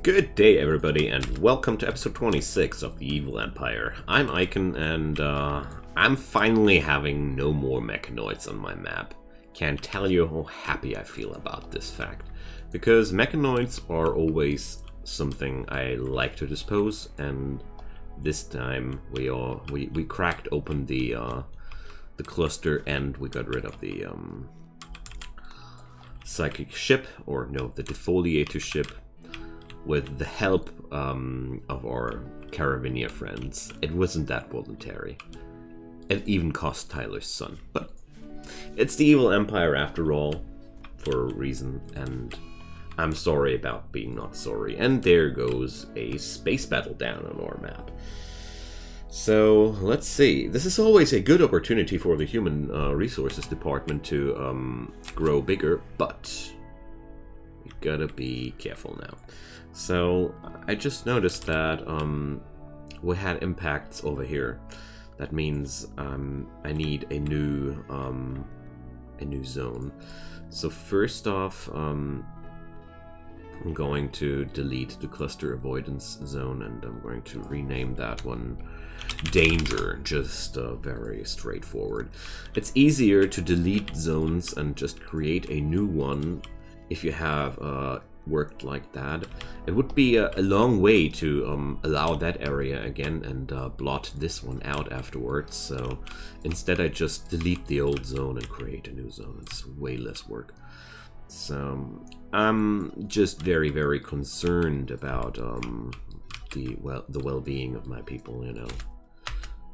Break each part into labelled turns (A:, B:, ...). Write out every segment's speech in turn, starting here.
A: Good day, everybody, and welcome to episode 26 of the Evil Empire. I'm Icon, and I'm finally having no more mechanoids on my map. Can't tell you how happy I feel about this fact, because mechanoids are always something I like to dispose, and this time we cracked open the cluster and we got rid of the psychic ship, or no, the defoliator ship, with the help of our Caravania friends. It wasn't that voluntary. It even cost Tyler's son. But it's the Evil Empire after all, for a reason, and I'm sorry about being not sorry. And there goes a space battle down on our map. So, let's see. This is always a good opportunity for the Human Resources Department to grow bigger, but you gotta be careful now. So I just noticed that we had impacts over here. That means I need a new zone. So first off, I'm going to delete the cluster avoidance zone, and I'm going to rename that one Danger. Just very straightforward. It's easier to delete zones and just create a new one if you have worked like that. It would be a long way to allow that area again and blot this one out afterwards. So instead I just delete the old zone and create a new zone. It's way less work. So I'm just very concerned about the well-being of my people, you know.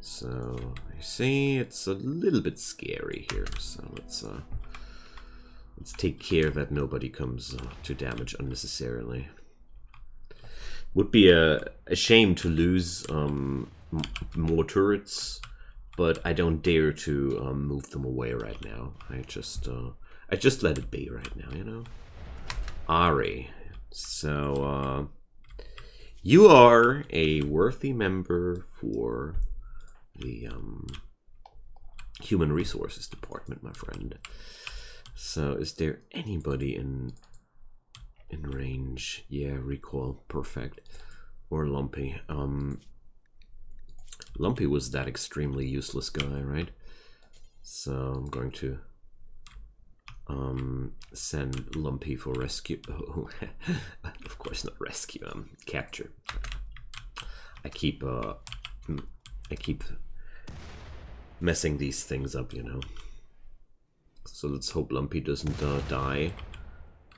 A: So you see, it's a little bit scary here. So let's take care that nobody comes to damage unnecessarily. Would be a shame to lose more turrets, but I don't dare to move them away right now. I just let it be right now, you know. Ari, so you are a worthy member for the Human Resources Department, my friend. So, is there anybody in range? Yeah, Recoil, perfect. Or Lumpy. Lumpy was that extremely useless guy, right? So I'm going to send Lumpy for rescue. Oh, of course not rescue. Capture. I keep messing these things up, you know. So let's hope Lumpy doesn't die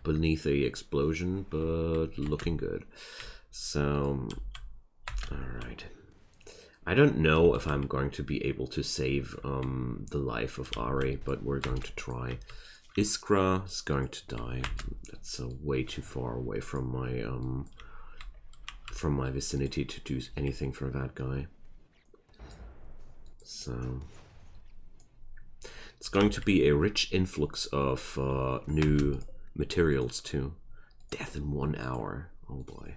A: beneath a explosion, but looking good. So, alright. I don't know if I'm going to be able to save the life of Ari, but we're going to try. Iskra is going to die. That's way too far away from my vicinity to do anything for that guy. So it's going to be a rich influx of new materials too. Death in 1 hour. Oh boy.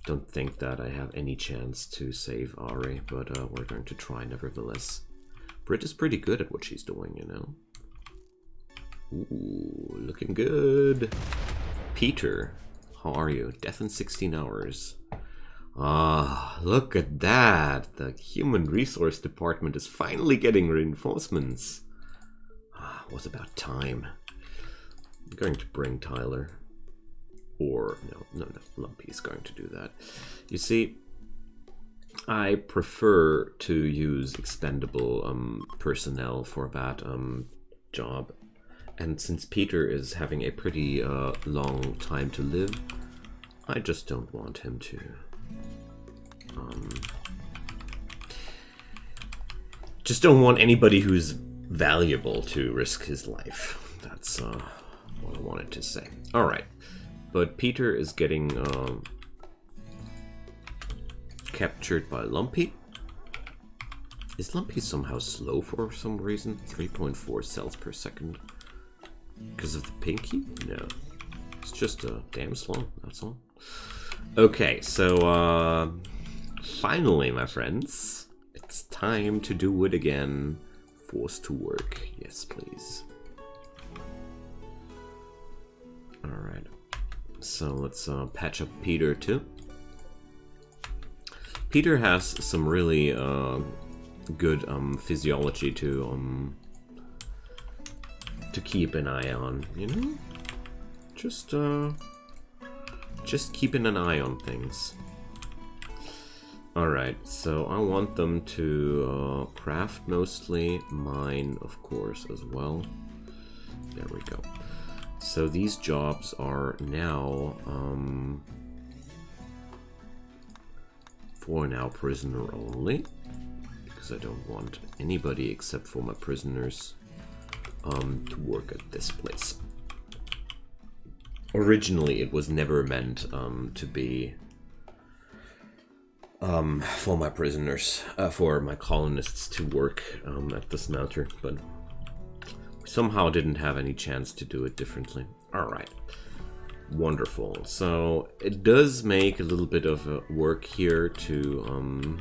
A: Don't think that I have any chance to save Ari, but we're going to try nevertheless. Brit is pretty good at what she's doing, you know. Ooh, looking good. Peter, how are you? Death in 16 hours. Ah, look at that. The Human Resource Department is finally getting reinforcements. Was about time. I'm going to bring Tyler. Or, no, Lumpy's going to do that. You see, I prefer to use expendable personnel for that job. And since Peter is having a pretty long time to live, I just don't want him to just don't want anybody who's valuable to risk his life. That's what I wanted to say. Alright, but Peter is getting captured by Lumpy. Is Lumpy somehow slow for some reason? 3.4 cells per second. Because of the pinky? No. It's just damn slow, that's all. Okay, so finally, my friends, it's time to do it again. Forced to work. Yes, please. Alright. So let's patch up Peter too. Peter has some really good physiology to keep an eye on, you know? Just keeping an eye on things. Alright, so I want them to craft mostly, mine of course as well. There we go. So these jobs are now for now prisoner only, because I don't want anybody except for my prisoners to work at this place. Originally it was never meant to be for my prisoners, for my colonists to work at the smelter, but we somehow didn't have any chance to do it differently. Alright. Wonderful. So it does make a little bit of work here to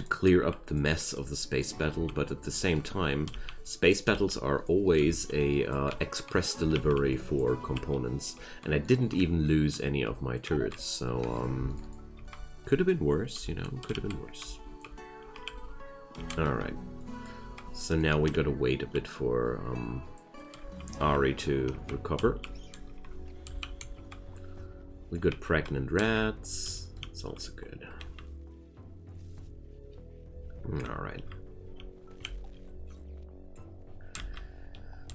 A: clear up the mess of the space battle, but at the same time, space battles are always a express delivery for components, and I didn't even lose any of my turrets, so could have been worse, you know, could have been worse. Alright. So now we gotta wait a bit for Ari to recover. We got pregnant rats. It's also good. Alright.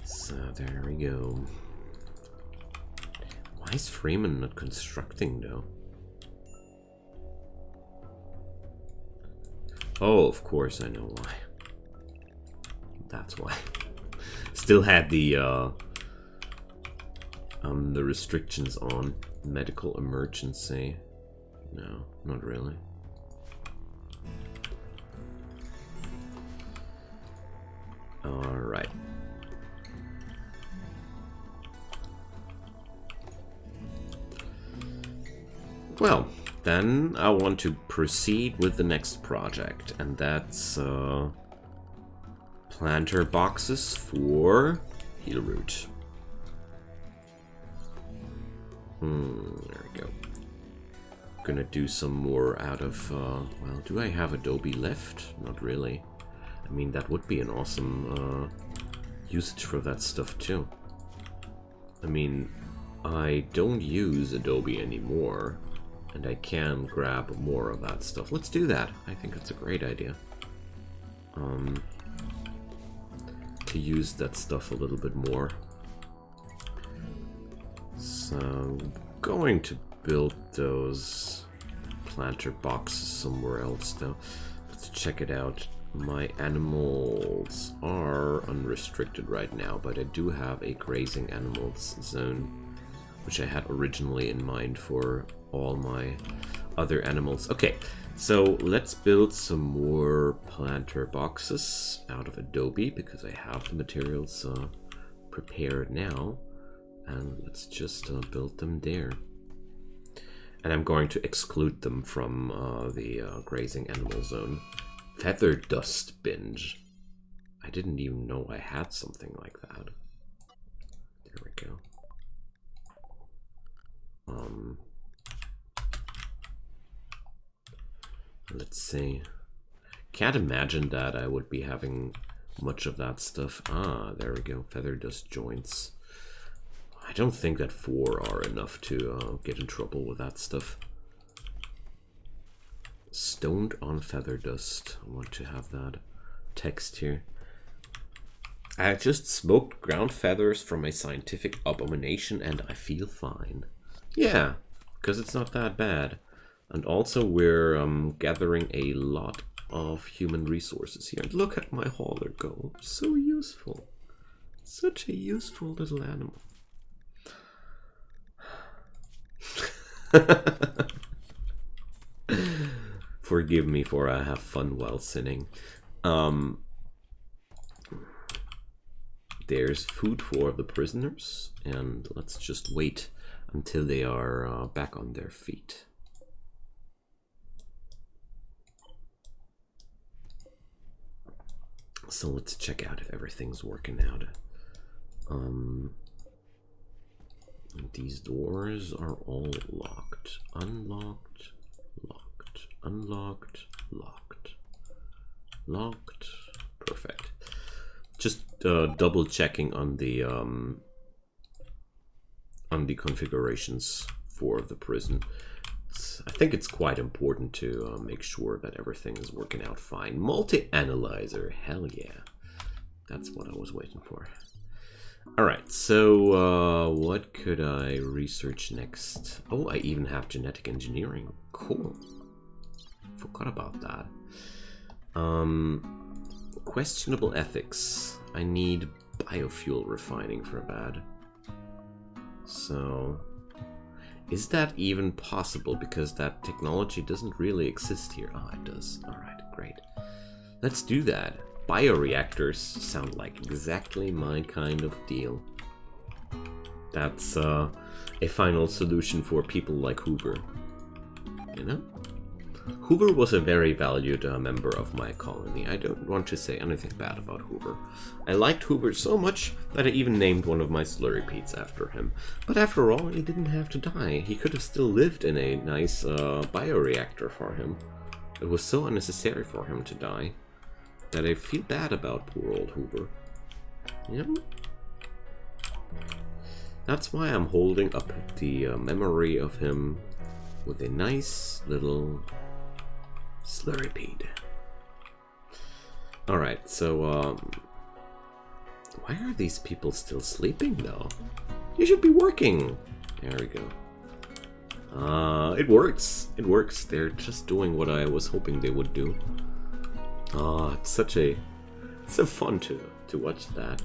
A: So there we go. Why is Freeman not constructing though? Oh, of course I know why. That's why. Still had the restrictions on. Medical emergency. No, not really. Alright. Well, then I want to proceed with the next project, and that's planter boxes for Healroot. There we go. Gonna do some more out of, well, do I have Adobe left? Not really. I mean, that would be an awesome usage for that stuff too. I mean, I don't use Adobe anymore, and I can grab more of that stuff. Let's do that. I think that's a great idea. To use that stuff a little bit more. So, I'm going to build those planter boxes somewhere else though. Let's check it out. My animals are unrestricted right now, but I do have a grazing animals zone, which I had originally in mind for all my other animals. Okay, so let's build some more planter boxes out of Adobe, because I have the materials prepared now. And let's just build them there. And I'm going to exclude them from the grazing animal zone. Feather dust binge. I didn't even know I had something like that. There we go. Let's see. Can't imagine that I would be having much of that stuff. Ah, there we go. Feather dust joints. I don't think that 4 are enough to get in trouble with that stuff. Stoned on feather dust. I want to have that text here. I just smoked ground feathers from a scientific abomination and I feel fine. Yeah, because it's not that bad. And also we're gathering a lot of human resources here. And look at my hauler go. So useful. Such a useful little animal. Forgive me for I have fun while sinning. There's food for the prisoners, and let's just wait until they are back on their feet. So let's check out if everything's working out. These doors are all locked. Unlocked, locked, unlocked, locked, locked. Perfect. Just double checking on the configurations for the prison. I think it's quite important to make sure that everything is working out fine. Multi-analyzer, hell yeah. That's what I was waiting for. Alright, so what could I research next? Oh, I even have genetic engineering. Cool. Forgot about that. Questionable ethics. I need biofuel refining for that. So, is that even possible? Because that technology doesn't really exist here. Ah, it does. Alright, great. Let's do that. Bioreactors sound like exactly my kind of deal. That's a final solution for people like Hoover. You know? Hoover was a very valued member of my colony. I don't want to say anything bad about Hoover. I liked Hoover so much that I even named one of my slurrypeats after him. But after all, he didn't have to die. He could have still lived in a nice bioreactor for him. It was so unnecessary for him to die that I feel bad about poor old Hoover. You know? That's why I'm holding up the memory of him with a nice little slurrypeat. Alright, so, why are these people still sleeping, though? You should be working! There we go. It works. It works. They're just doing what I was hoping they would do. It's so fun to watch that.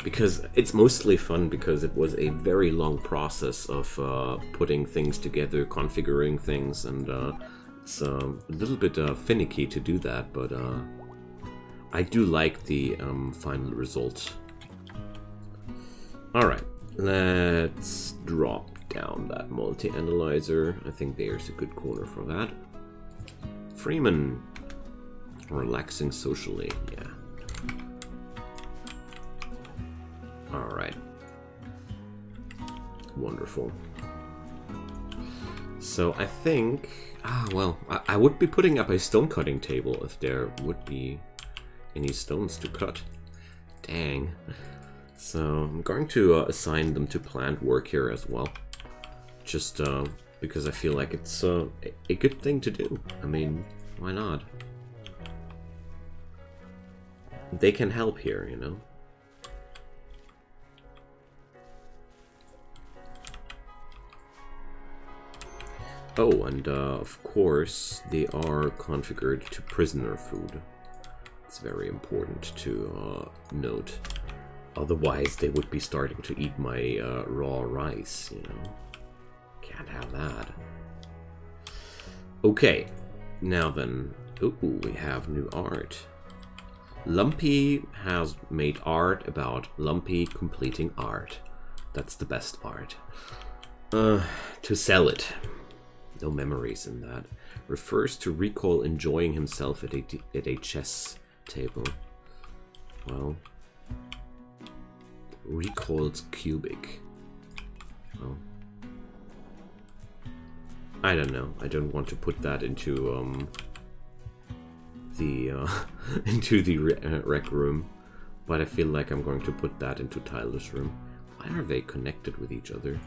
A: Because it's mostly fun because it was a very long process of putting things together, configuring things, and it's a little bit finicky to do that, but I do like the final result. Alright, let's drop down that multi-analyzer. I think there's a good corner for that. Freeman. Relaxing socially, yeah. Alright. Wonderful. So I think... well, I would be putting up a stone cutting table if there would be any stones to cut. Dang. So I'm going to assign them to plant work here as well. Just because I feel like it's a good thing to do. I mean, why not? They can help here, you know? Oh, and of course, they are configured to prisoner food. It's very important to note. Otherwise, they would be starting to eat my raw rice, you know? Can't have that. Okay, now then. Ooh, we have new art. Lumpy has made art about Lumpy completing art. That's the best art. To sell it. No memories in that. Refers to recall enjoying himself at a chess table. Well, recalls cubic. Well, I don't know. I don't want to put that into the rec room, but I feel like I'm going to put that into Tyler's room. Why are they connected with each other?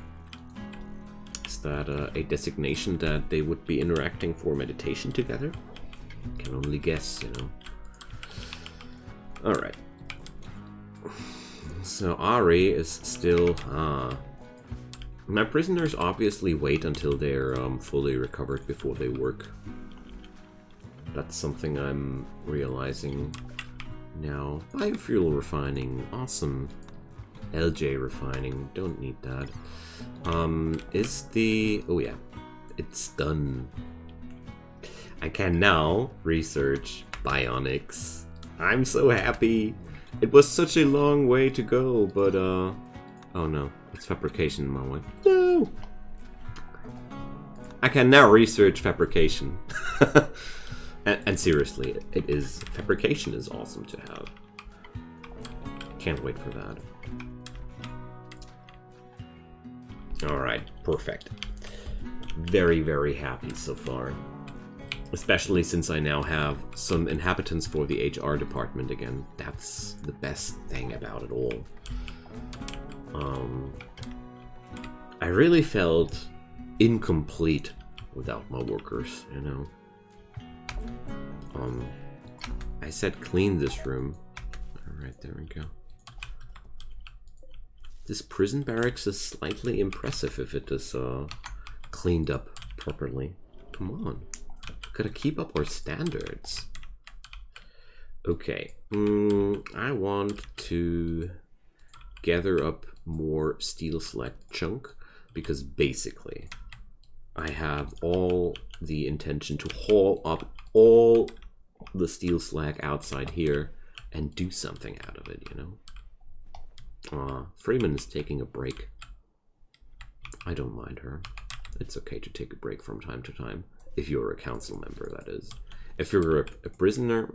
A: Is that a designation that they would be interacting for meditation together? Can only guess, you know. Alright. So Ari is still... My prisoners obviously wait until they're fully recovered before they work. That's something I'm realizing now. Biofuel refining, awesome. LJ refining, don't need that. Is the... oh yeah, it's done. I can now research bionics. I'm so happy. It was such a long way to go, but oh no, it's fabrication in my way. No! I can now research fabrication. And seriously, it is... fabrication is awesome to have. Can't wait for that. Alright, perfect. Very, very happy so far. Especially since I now have some inhabitants for the HR department again. That's the best thing about it all. I really felt incomplete without my workers, you know. I said clean this room. Alright, there we go. This prison barracks is slightly impressive if it is cleaned up properly. Come on. Gotta keep up our standards. Okay. I want to gather up more steel slag chunk because basically I have all the intention to haul up all the steel slag outside here and do something out of it, you know? Freeman is taking a break. I don't mind her. It's okay to take a break from time to time. If you're a council member, that is. If you're a prisoner,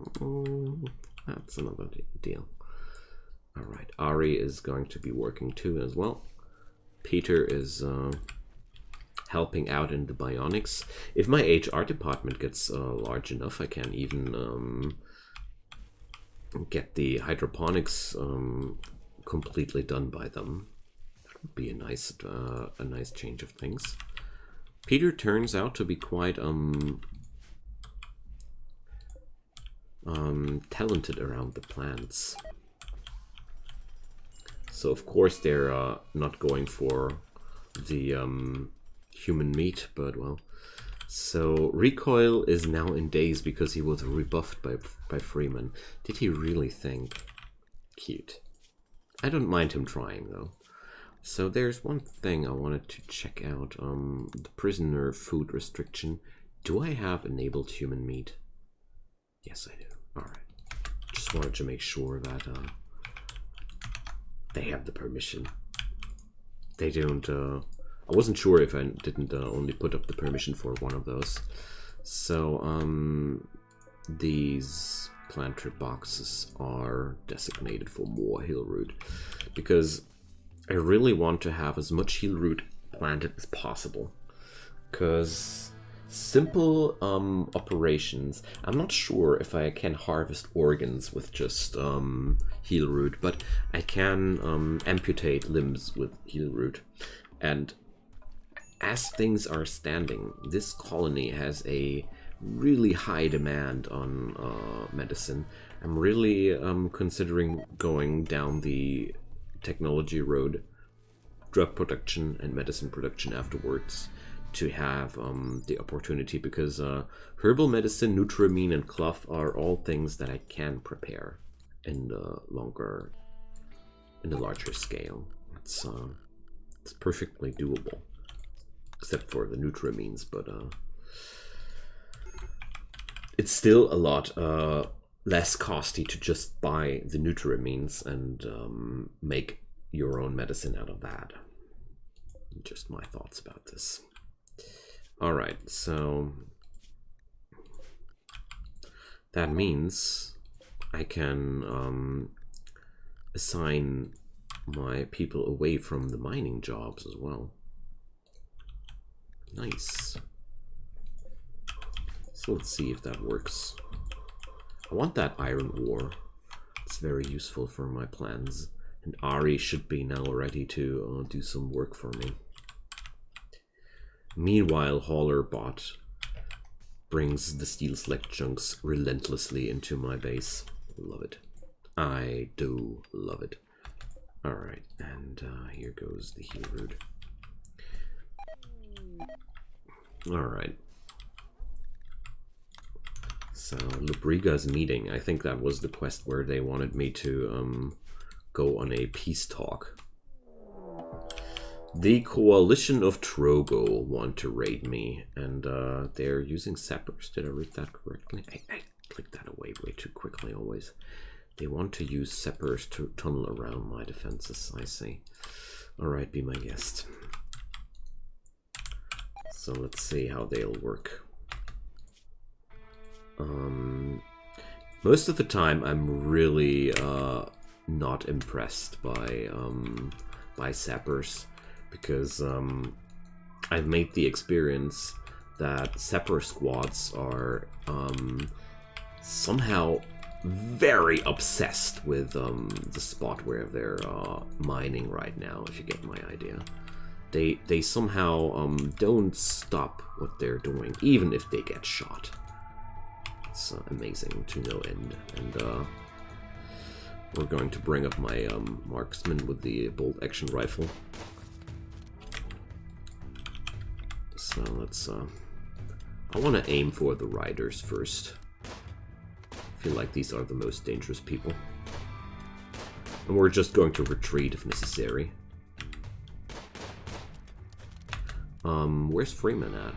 A: that's another deal. Alright, Ari is going to be working too as well. Peter is helping out in the bionics. If my HR department gets large enough, I can even get the hydroponics completely done by them. That would be a nice change of things. Peter turns out to be quite talented around the plants. So of course they're not going for the human meat, but well. So Recoil is now in daze because he was rebuffed by Freeman. Did he really think? Cute. I don't mind him trying though. So there's one thing I wanted to check out. The prisoner food restriction. Do I have enabled human meat? Yes, I do. Alright. Just wanted to make sure that they have the permission. They don't... I wasn't sure if I didn't only put up the permission for one of those. So, these planter boxes are designated for more hill root. Because I really want to have as much heel root planted as possible. Because simple operations, I'm not sure if I can harvest organs with just heel root, but I can amputate limbs with heel root. And as things are standing, this colony has a really high demand on medicine. I'm really considering going down the technology road, drug production and medicine production afterwards, to have the opportunity, because herbal medicine, Nutramine and cloth are all things that I can prepare in the larger scale. It's perfectly doable, except for the Nutramines, but it's still a lot less costly to just buy the Nutramines and make your own medicine out of that. Just my thoughts about this. Alright, so that means I can assign my people away from the mining jobs as well. Nice. So let's see if that works. I want that iron ore. It's very useful for my plans. And Ari should be now ready to do some work for me. Meanwhile, Haulerbot brings the steel slag chunks relentlessly into my base. Love it. I do love it. Alright, and here goes the heel root. Alright. So, Lubriga's meeting. I think that was the quest where they wanted me to go on a peace talk. The Coalition of Trogo want to raid me, and they're using sappers. Did I read that correctly? I clicked that away way too quickly always. They want to use sappers to tunnel around my defenses, I see. Alright, be my guest. So let's see how they'll work. Most of the time I'm really not impressed by sappers. because I've made the experience that Sepper squads are somehow very obsessed with the spot where they're mining right now, if you get my idea. They somehow don't stop what they're doing, even if they get shot. It's amazing to no end. And we're going to bring up my marksman with the bolt action rifle. So let's I want to aim for the riders first. I feel like these are the most dangerous people. And we're just going to retreat if necessary. Where's Freeman at?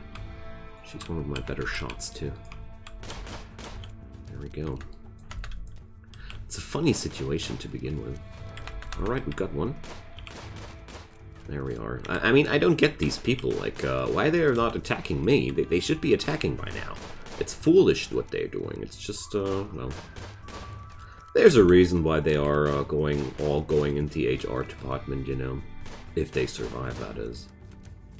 A: She's one of my better shots too. There we go. It's a funny situation to begin with. Alright, we've got one. There we are. I mean, I don't get these people. Like, why they're not attacking me? They should be attacking by now. It's foolish what they're doing. It's just, well... There's a reason why they are all going into the HR department, you know. If they survive, that is.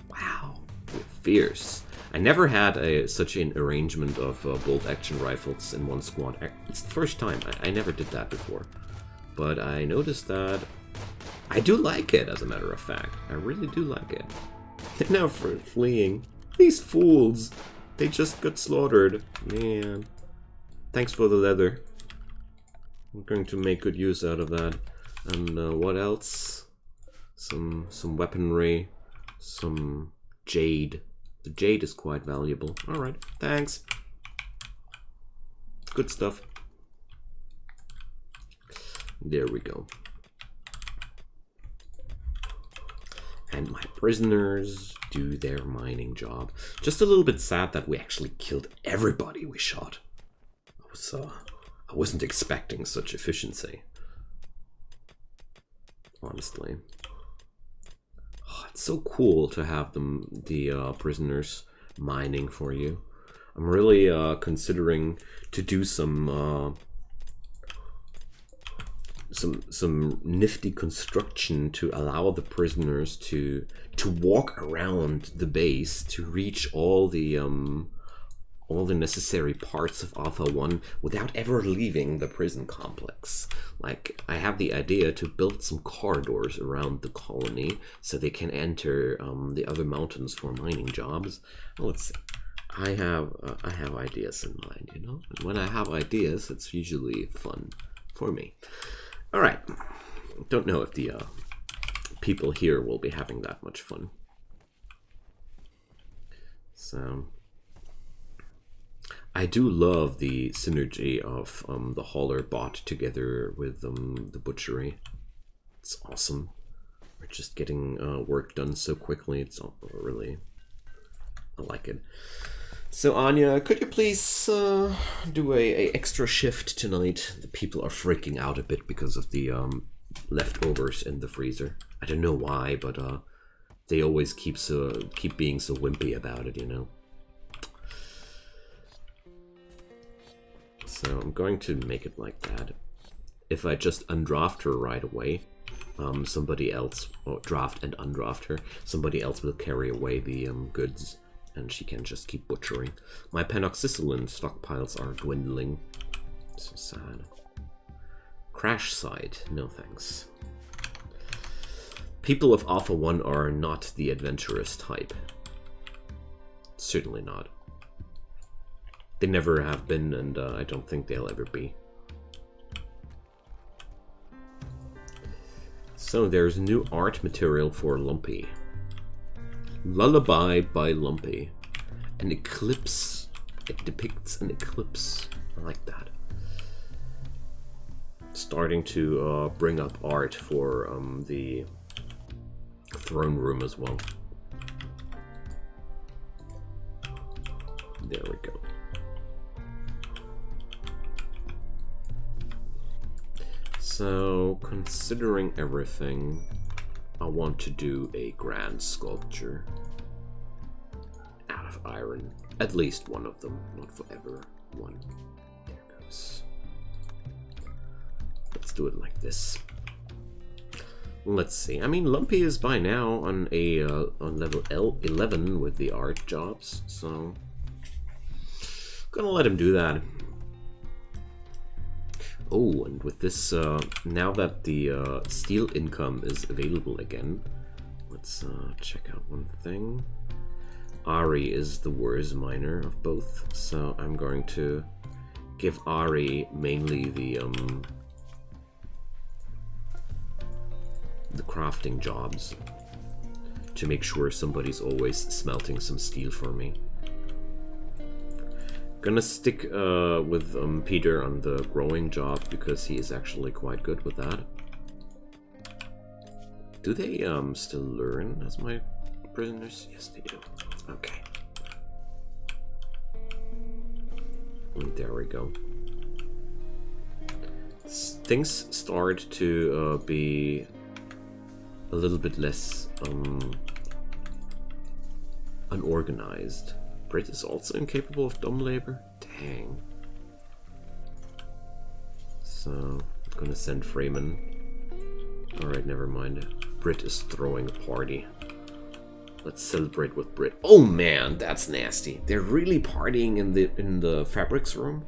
A: Wow. They're fierce. I never had such an arrangement of bolt-action rifles in one squad. It's the first time. I never did that before. But I noticed that I do like it, as a matter of fact. I really do like it. They're now fleeing. These fools. They just got slaughtered. Man. Thanks for the leather. I'm going to make good use out of that. And what else? Some weaponry. Some jade. The jade is quite valuable. Alright, thanks. Good stuff. There we go. And my prisoners do their mining job. Just a little bit sad that we actually killed everybody we shot. I wasn't expecting such efficiency. Honestly. Oh, it's so cool to have the prisoners mining for you. I'm really considering to do some nifty construction to allow the prisoners to walk around the base to reach all the necessary parts of Alpha 1 without ever leaving the prison complex. Like, I have the idea to build some corridors around the colony so they can enter the other mountains for mining jobs. Well, let's see. I have ideas in mind, you know? And when I have ideas, it's usually fun for me. Alright. Don't know if the people here will be having that much fun. So... I do love the synergy of the hauler bot together with the butchery. It's awesome. We're just getting work done so quickly. It's really... I like it. So Anya, could you please do a extra shift tonight? The people are freaking out a bit because of the leftovers in the freezer. I don't know why, but they always keep being so wimpy about it, you know. So I'm going to make it like that. If I just undraft her right away, somebody else, or draft and undraft her, somebody else will carry away the goods, and she can just keep butchering. My penoxycyline stockpiles are dwindling. So sad. Crash site, no thanks. People of Alpha 1 are not the adventurous type. Certainly not. They never have been, and I don't think they'll ever be. So there's new art material for Lumpy. Lullaby by Lumpy. An eclipse. It depicts an eclipse. I like that. Starting to bring up art for the throne room as well. There we go. So, considering everything, I want to do a grand sculpture out of iron. At least one of them, not forever one. There goes. Let's do it like this. Let's see. I mean, Lumpy is by now on a on level 11 with the art jobs, so gonna let him do that. Oh, and with this, now that the steel income is available again, let's check out one thing. Ari is the worst miner of both, so I'm going to give Ari mainly the crafting jobs to make sure somebody's always smelting some steel for me. Gonna stick with Peter on the growing job because he is actually quite good with that. Do they still learn as my prisoners? Yes, they do. Okay. And there we go. Things start to be a little bit less unorganized. Brit is also incapable of dumb labor? Dang. So, I'm gonna send Freeman. Alright, never mind. Brit is throwing a party. Let's celebrate with Brit. Oh man, that's nasty. They're really partying in the fabrics room?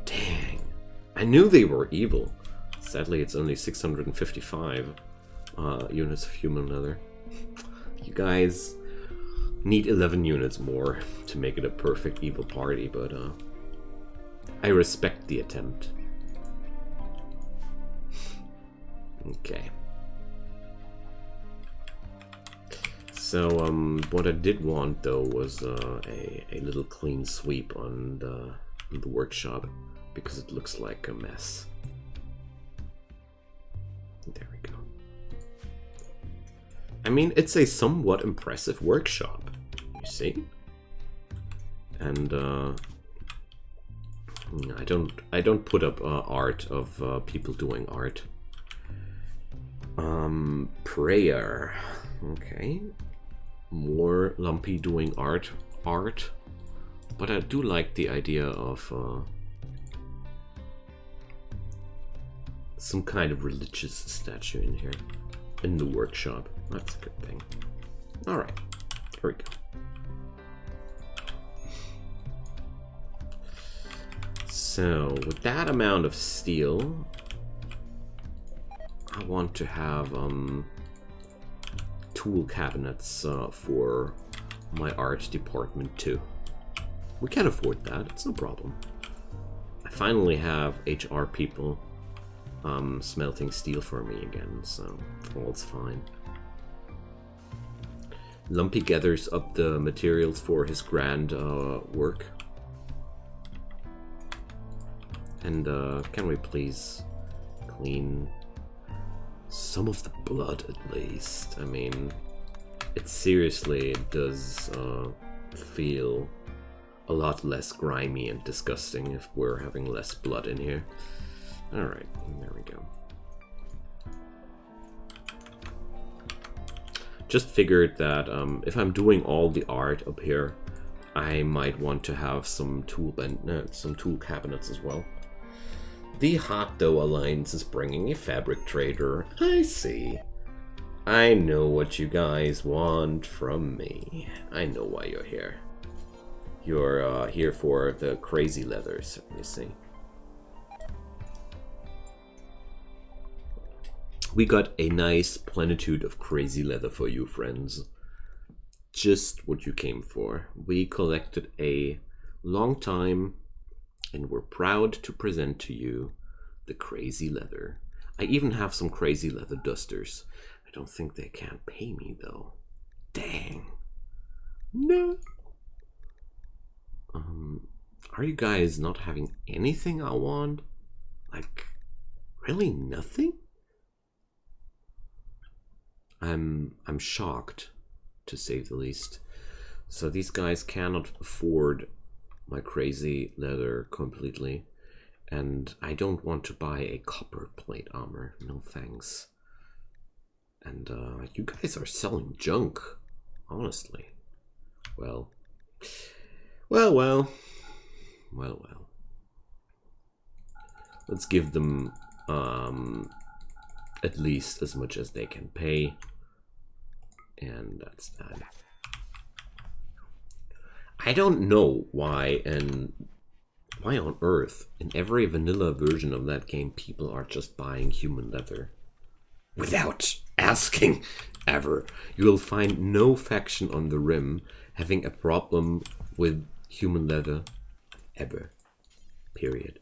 A: Dang. I knew they were evil. Sadly, it's only 655 units of human leather. You guys need 11 units more to make it a perfect evil party, but I respect the attempt. Okay. So what I did want though was a little clean sweep on the workshop because it looks like a mess. There we go. I mean, it's a somewhat impressive workshop, you see? And I don't put up art of people doing art. Prayer. Okay. More Lumpy doing art. But I do like the idea of some kind of religious statue in here. In the workshop. That's a good thing. Alright. Here we go. So, with that amount of steel, I want to have tool cabinets for my art department too. We can afford that, it's no problem. I finally have HR people smelting steel for me again, so all's fine. Lumpy gathers up the materials for his grand work. And can we please clean some of the blood at least? I mean, it seriously does feel a lot less grimy and disgusting if we're having less blood in here. Alright, there we go. Just figured that if I'm doing all the art up here, I might want to have some tool cabinets as well. The Hot Dough Alliance is bringing a fabric trader. I see. I know what you guys want from me. I know why you're here. You're here for the crazy leathers, you see. We got a nice plenitude of crazy leather for you, friends. Just what you came for. We collected a long time, and we're proud to present to you the crazy leather. I even have some crazy leather dusters. I don't think they can pay me, though. Dang. No. Are you guys not having anything I want? Like, really nothing? I'm shocked, to say the least. So these guys cannot afford my crazy leather completely, and I don't want to buy a copper plate armor. No thanks. And you guys are selling junk, honestly. Well. Let's give them a at least as much as they can pay. And that's that. I don't know why on earth in every vanilla version of that game people are just buying human leather without asking ever. You'll find no faction on the Rim having a problem with human leather ever. Period.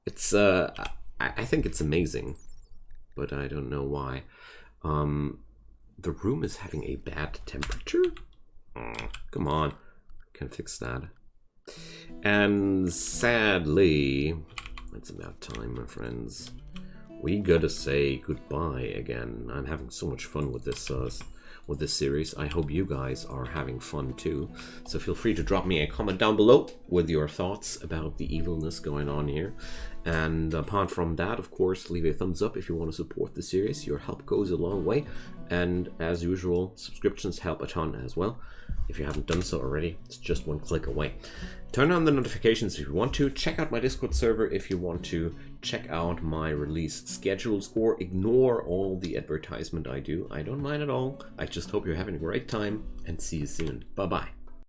A: It's I think it's amazing, but I don't know why. The room is having a bad temperature? Come on. Can fix that. And sadly, it's about time, my friends. We gotta say goodbye again. I'm having so much fun with this series. I hope you guys are having fun too. So feel free to drop me a comment down below with your thoughts about the evilness going on here. And apart from that, of course, leave a thumbs up if you want to support the series. Your help goes a long way. And as usual, subscriptions help a ton as well. If you haven't done so already, it's just one click away. Turn on the notifications if you want to. Check out my Discord server if you want to. Check out my release schedules or ignore all the advertisement I do. I don't mind at all. I just hope you're having a great time and see you soon. Bye-bye.